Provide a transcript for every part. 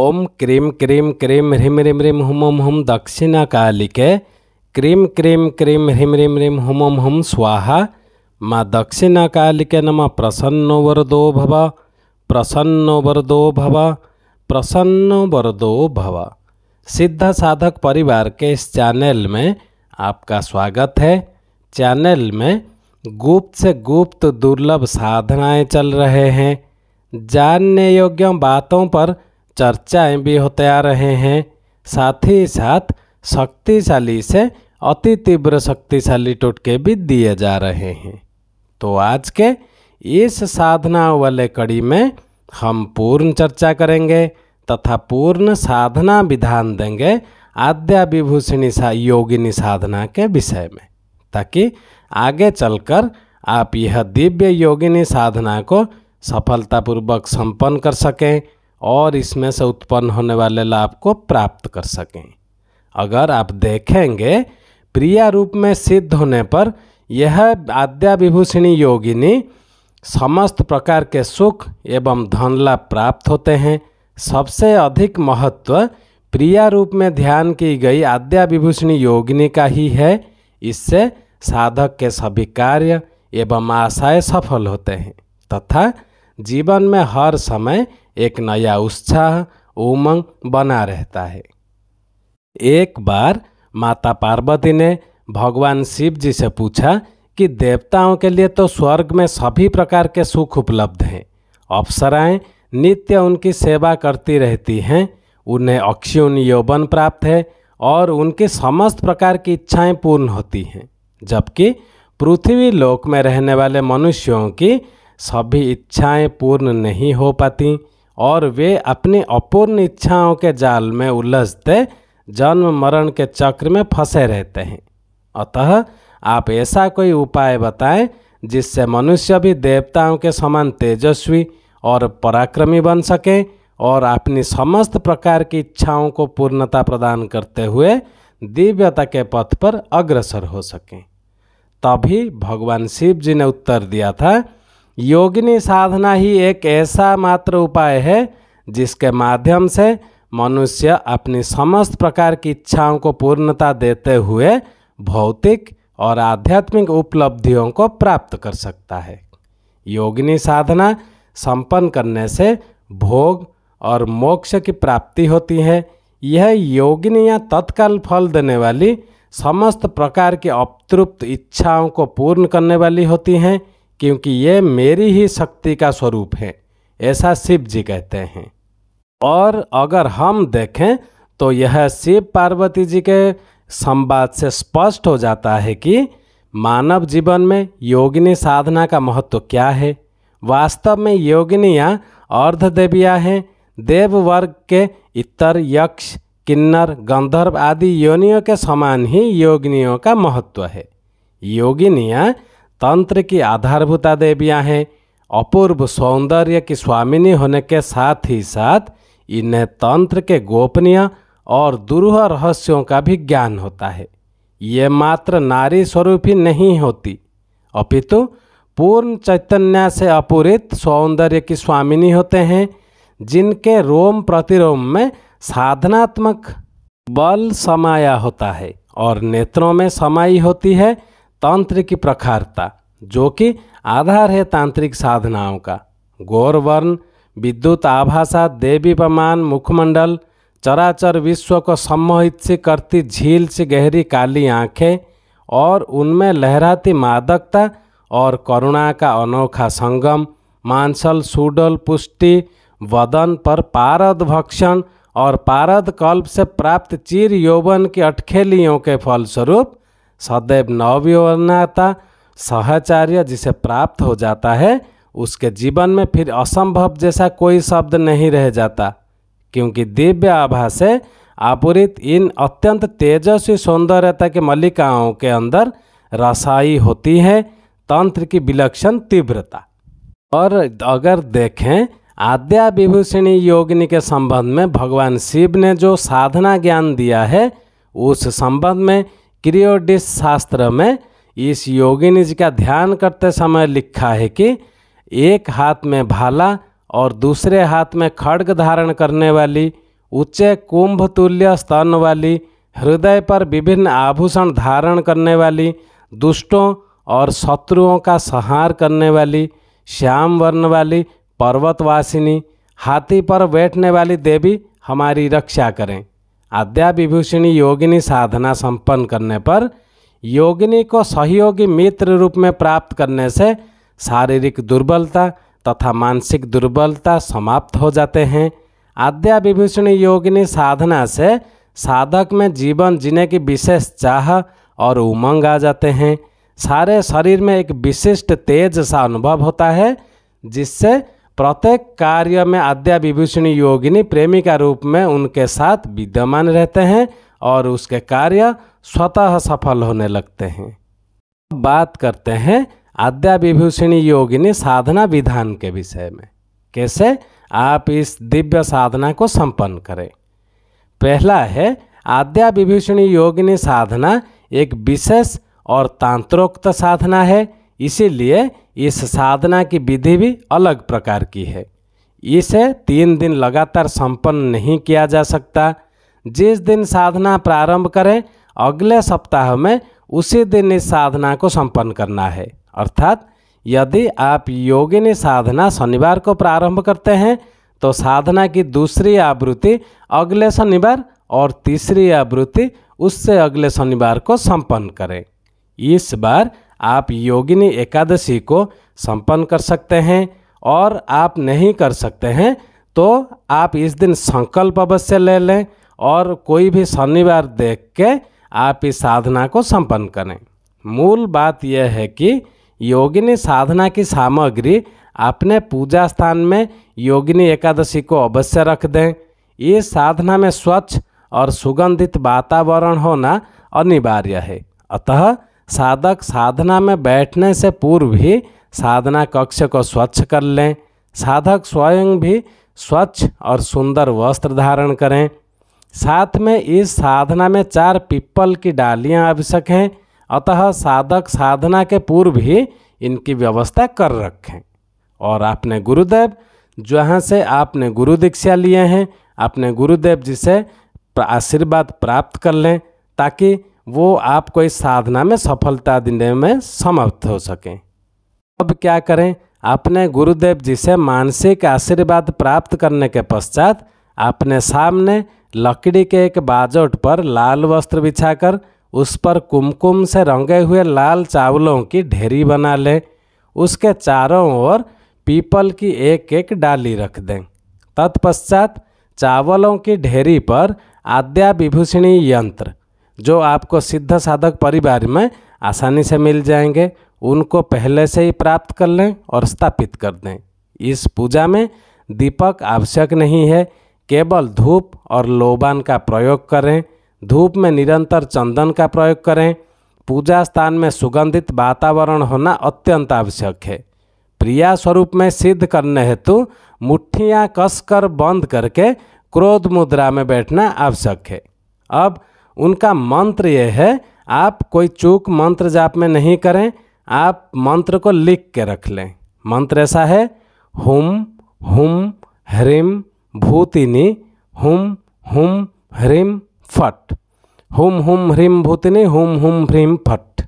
ओम क्रीं क्रीं क्रीं ह्रीं ह्रीं ह्रीं हुम हुम दक्षिणाकालिके क्रीं क्रीं क्रीं ह्रीं ह्रीं ह्रीं हुम हुम स्वाहा। माँ दक्षिणाकालिके नमः। प्रसन्नो वरदो भव, प्रसन्नो वरदो भव, प्रसन्नो वरदो भव। सिद्ध साधक परिवार के इस चैनल में आपका स्वागत है। चैनल में गुप्त से गुप्त दुर्लभ साधनाएं चल रहे हैं। जानने योग्य बातों पर चर्चाएं भी होते आ रहे हैं। साथ ही साथ शक्तिशाली से अति तीव्र शक्तिशाली टोटके भी दिए जा रहे हैं। तो आज के इस साधना वाले कड़ी में हम पूर्ण चर्चा करेंगे तथा पूर्ण साधना विधान देंगे आद्या विभूषिणी योगिनी साधना के विषय में, ताकि आगे चलकर आप यह दिव्य योगिनी साधना को सफलतापूर्वक संपन्न कर सकें और इसमें से उत्पन्न होने वाले लाभ को प्राप्त कर सकें। अगर आप देखेंगे प्रिया रूप में सिद्ध होने पर यह आद्या विभूषिणी योगिनी समस्त प्रकार के सुख एवं धन लाभ प्राप्त होते हैं। सबसे अधिक महत्व प्रिया रूप में ध्यान की गई आद्या विभूषिणी योगिनी का ही है। इससे साधक के सभी कार्य एवं आशाएं सफल होते हैं तथा जीवन में हर समय एक नया उत्साह उमंग बना रहता है। एक बार माता पार्वती ने भगवान शिव जी से पूछा कि देवताओं के लिए तो स्वर्ग में सभी प्रकार के सुख उपलब्ध हैं, अप्सराएं नित्य उनकी सेवा करती रहती हैं, उन्हें अक्षुण यौवन प्राप्त है और उनकी समस्त प्रकार की इच्छाएं पूर्ण होती हैं, जबकि पृथ्वी लोक में रहने वाले मनुष्यों की सभी इच्छाएं पूर्ण नहीं हो पाती और वे अपनी अपूर्ण इच्छाओं के जाल में उलझते जन्म मरण के चक्र में फंसे रहते हैं। अतः आप ऐसा कोई उपाय बताएं जिससे मनुष्य भी देवताओं के समान तेजस्वी और पराक्रमी बन सके और अपनी समस्त प्रकार की इच्छाओं को पूर्णता प्रदान करते हुए दिव्यता के पथ पर अग्रसर हो सकें। तभी भगवान शिव जी ने उत्तर दिया था, योगिनी साधना ही एक ऐसा मात्र उपाय है जिसके माध्यम से मनुष्य अपनी समस्त प्रकार की इच्छाओं को पूर्णता देते हुए भौतिक और आध्यात्मिक उपलब्धियों को प्राप्त कर सकता है। योगिनी साधना संपन्न करने से भोग और मोक्ष की प्राप्ति होती है। यह योगिनियाँ तत्काल फल देने वाली समस्त प्रकार की अतृप्त इच्छाओं को पूर्ण करने वाली होती हैं, क्योंकि ये मेरी ही शक्ति का स्वरूप है, ऐसा शिव जी कहते हैं। और अगर हम देखें तो यह शिव पार्वती जी के संवाद से स्पष्ट हो जाता है कि मानव जीवन में योगिनी साधना का महत्व क्या है। वास्तव में योगिनियाँ अर्धदेवियाँ हैं। देव वर्ग के इतर, यक्ष, किन्नर, गंधर्व आदि योनियों के समान ही योगिनियों का महत्व है। योगिनियाँ तंत्र की आधारभूता देवियाँ हैं। अपूर्व सौंदर्य की स्वामिनी होने के साथ ही साथ इन्हें तंत्र के गोपनीय और दुरूह रहस्यों का भी ज्ञान होता है। ये मात्र नारी स्वरूप ही नहीं होती, अपितु पूर्ण चैतन्य से अपूरित सौंदर्य की स्वामिनी होते हैं, जिनके रोम प्रतिरोम में साधनात्मक बल समाया होता है और नेत्रों में समाई होती है तंत्र की प्रखरता, जो कि आधार है तांत्रिक साधनाओं का। गौरवर्ण, विद्युत आभासा, देवीपमान मुखमंडल, चराचर विश्व को सम्मोहित सी करती झील सी गहरी काली आँखें और उनमें लहराती मादकता और करुणा का अनोखा संगम, मांसल सुडोल पुष्टि, वदन पर पारद भक्षण और पारद कल्प से प्राप्त चीर यौवन की अटखेलियों के फलस्वरूप सदैव नवयौवनता सहचार्य जिसे प्राप्त हो जाता है, उसके जीवन में फिर असंभव जैसा कोई शब्द नहीं रह जाता, क्योंकि दिव्य आभा से आपूरित इन अत्यंत तेजस्वी सौंदर्यता के मल्लिकाओं के अंदर रसाई होती है तंत्र की विलक्षण तीव्रता। और अगर देखें आद्या विभूषिणी योगिनी के संबंध में भगवान शिव ने जो साधना ज्ञान दिया है, उस संबंध में क्रियोडिस शास्त्र में इस योगिनी जी का ध्यान करते समय लिखा है कि एक हाथ में भाला और दूसरे हाथ में खड्ग धारण करने वाली ऊंचे कुंभ तुल्य स्तन वाली, हृदय पर विभिन्न आभूषण धारण करने वाली, दुष्टों और शत्रुओं का संहार करने वाली, श्याम वर्ण वाली पर्वतवासिनी, हाथी पर बैठने वाली देवी हमारी रक्षा करें। आद्या विभूषिणी योगिनी साधना संपन्न करने पर योगिनी को सहयोगी मित्र रूप में प्राप्त करने से शारीरिक दुर्बलता तथा मानसिक दुर्बलता समाप्त हो जाते हैं। आद्या विभूषिणी योगिनी साधना से साधक में जीवन जीने की विशेष चाह और उमंग आ जाते हैं। सारे शरीर में एक विशिष्ट तेज सा अनुभव होता है, जिससे प्रत्येक कार्य में आद्या विभूषिणी योगिनी प्रेमिका रूप में उनके साथ विद्यमान रहते हैं और उसके कार्य स्वतः सफल होने लगते हैं। बात करते हैं आद्या विभूषिणी योगिनी साधना विधान के विषय में, कैसे आप इस दिव्य साधना को संपन्न करें। पहला है, आद्या विभूषिणी योगिनी साधना एक विशेष और तंत्रोक्त साधना है, इसीलिए इस साधना की विधि भी अलग प्रकार की है। इसे 3 दिन लगातार संपन्न नहीं किया जा सकता। जिस दिन साधना प्रारंभ करें अगले सप्ताह में उसी दिन इस साधना को संपन्न करना है। अर्थात यदि आप योगिनी साधना शनिवार को प्रारंभ करते हैं तो साधना की दूसरी आवृत्ति अगले शनिवार और तीसरी आवृत्ति उससे अगले शनिवार को संपन्न करें। इस बार आप योगिनी एकादशी को संपन्न कर सकते हैं, और आप नहीं कर सकते हैं तो आप इस दिन संकल्प अवश्य ले लें और कोई भी शनिवार देख के आप इस साधना को संपन्न करें। मूल बात यह है कि योगिनी साधना की सामग्री अपने पूजा स्थान में योगिनी एकादशी को अवश्य रख दें। इस साधना में स्वच्छ और सुगंधित वातावरण होना अनिवार्य है। अतः साधक साधना में बैठने से पूर्व ही साधना कक्ष को स्वच्छ कर लें। साधक स्वयं भी स्वच्छ और सुंदर वस्त्र धारण करें। साथ में इस साधना में 4 पीपल की डालियां आवश्यक हैं, अतः साधक साधना के पूर्व ही इनकी व्यवस्था कर रखें। और अपने गुरुदेव जहाँ से आपने गुरु दीक्षा लिए हैं, अपने गुरुदेव जी से आशीर्वाद प्राप्त कर लें ताकि वो आपको इस साधना में सफलता देने में समर्थ हो सकें। अब क्या करें, अपने गुरुदेव जी से मानसिक आशीर्वाद प्राप्त करने के पश्चात अपने सामने लकड़ी के एक बाजोट पर लाल वस्त्र बिछाकर उस पर कुमकुम से रंगे हुए लाल चावलों की ढेरी बना लें। उसके चारों ओर पीपल की एक एक डाली रख दें। तत्पश्चात चावलों की ढेरी पर आद्या विभूषिणी यंत्र, जो आपको सिद्ध साधक परिवार में आसानी से मिल जाएंगे, उनको पहले से ही प्राप्त कर लें और स्थापित कर दें। इस पूजा में दीपक आवश्यक नहीं है, केवल धूप और लोबान का प्रयोग करें। धूप में निरंतर चंदन का प्रयोग करें। पूजा स्थान में सुगंधित वातावरण होना अत्यंत आवश्यक है। प्रिया स्वरूप में सिद्ध करने हेतु मुट्ठियाँ कसकर बंद करके क्रोध मुद्रा में बैठना आवश्यक है। अब उनका मंत्र यह है, आप कोई चूक मंत्र जाप में नहीं करें, आप मंत्र को लिख के रख लें। मंत्र ऐसा है, हुम हुम ह्रीम भूतिनी हुम हुम ह्रीम फट, हुम हुम ह्रीम भूतिनी हुम हुम ह्रीम फट।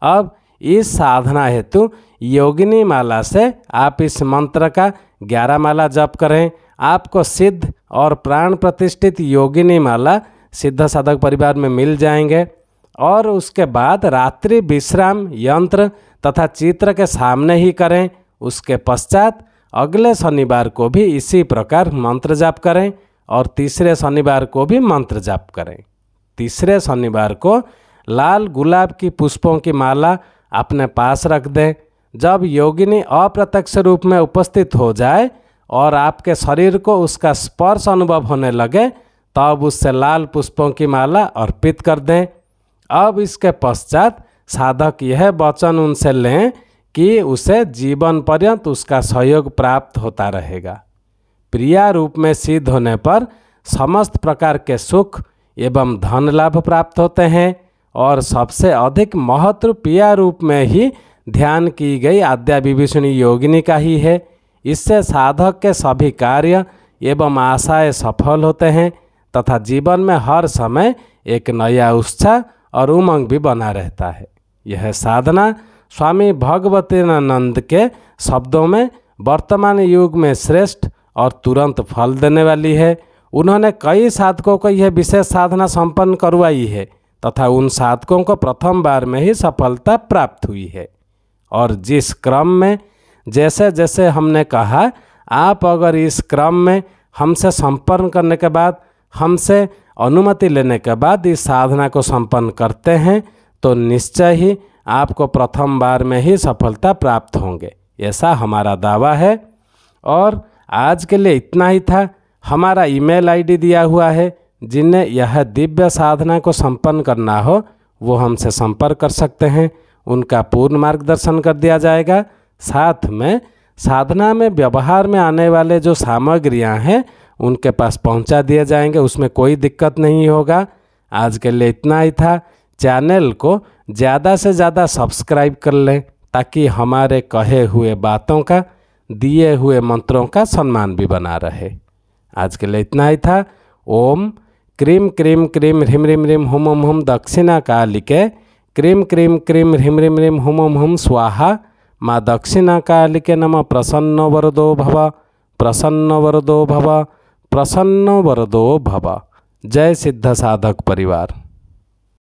अब इस साधना हेतु योगिनी माला से आप इस मंत्र का 11 माला जप करें। आपको सिद्ध और प्राण प्रतिष्ठित योगिनी माला सिद्ध साधक परिवार में मिल जाएंगे। और उसके बाद रात्रि विश्राम यंत्र तथा चित्र के सामने ही करें। उसके पश्चात अगले शनिवार को भी इसी प्रकार मंत्र जाप करें और तीसरे शनिवार को भी मंत्र जाप करें। तीसरे शनिवार को लाल गुलाब की पुष्पों की माला अपने पास रख दें। जब योगिनी अप्रत्यक्ष रूप में उपस्थित हो जाए और आपके शरीर को उसका स्पर्श अनुभव होने लगे, तब उससे लाल पुष्पों की माला अर्पित कर दें। अब इसके पश्चात साधक यह वचन उनसे लें कि उसे जीवन पर्यंत उसका सहयोग प्राप्त होता रहेगा। प्रिया रूप में सिद्ध होने पर समस्त प्रकार के सुख एवं धन लाभ प्राप्त होते हैं और सबसे अधिक महत्व प्रिया रूप में ही ध्यान की गई आद्या विभूषिणी योगिनी का ही है। इससे साधक के सभी कार्य एवं आशाएं सफल होते हैं तथा जीवन में हर समय एक नया उत्साह और उमंग भी बना रहता है। यह साधना स्वामी भगवतीनंद के शब्दों में वर्तमान युग में श्रेष्ठ और तुरंत फल देने वाली है। उन्होंने कई साधकों को यह विशेष साधना संपन्न करवाई है तथा उन साधकों को प्रथम बार में ही सफलता प्राप्त हुई है। और जिस क्रम में जैसे जैसे हमने कहा, आप अगर इस क्रम में हमसे संपर्क करने के बाद, हमसे अनुमति लेने के बाद इस साधना को संपन्न करते हैं तो निश्चय ही आपको प्रथम बार में ही सफलता प्राप्त होंगे, ऐसा हमारा दावा है। और आज के लिए इतना ही था। हमारा ईमेल आईडी दिया हुआ है, जिन्हें यह दिव्य साधना को संपन्न करना हो वो हमसे संपर्क कर सकते हैं, उनका पूर्ण मार्गदर्शन कर दिया जाएगा। साथ में साधना में व्यवहार में आने वाले जो सामग्रियां हैं उनके पास पहुंचा दिए जाएंगे, उसमें कोई दिक्कत नहीं होगा। आज के लिए इतना ही था। चैनल को ज़्यादा से ज़्यादा सब्सक्राइब कर लें ताकि हमारे कहे हुए बातों का, दिए हुए मंत्रों का सम्मान भी बना रहे। आज के लिए इतना ही था। ओम क्रीम क्रीम क्रीम ह्रीम ह्रीम ह्रीम हुम हुम हुम दक्षिणा कालिके क्रीम क्रीम क्रीम ह्रीम ह्रीम ह्रीम हुम हुम हुम स्वाहा माँ दक्षिणा कालिके नमः। प्रसन्न वरदो भव, प्रसन्न वरदो भव, प्रसन्न वरदो भव। जय सिद्ध साधक परिवार।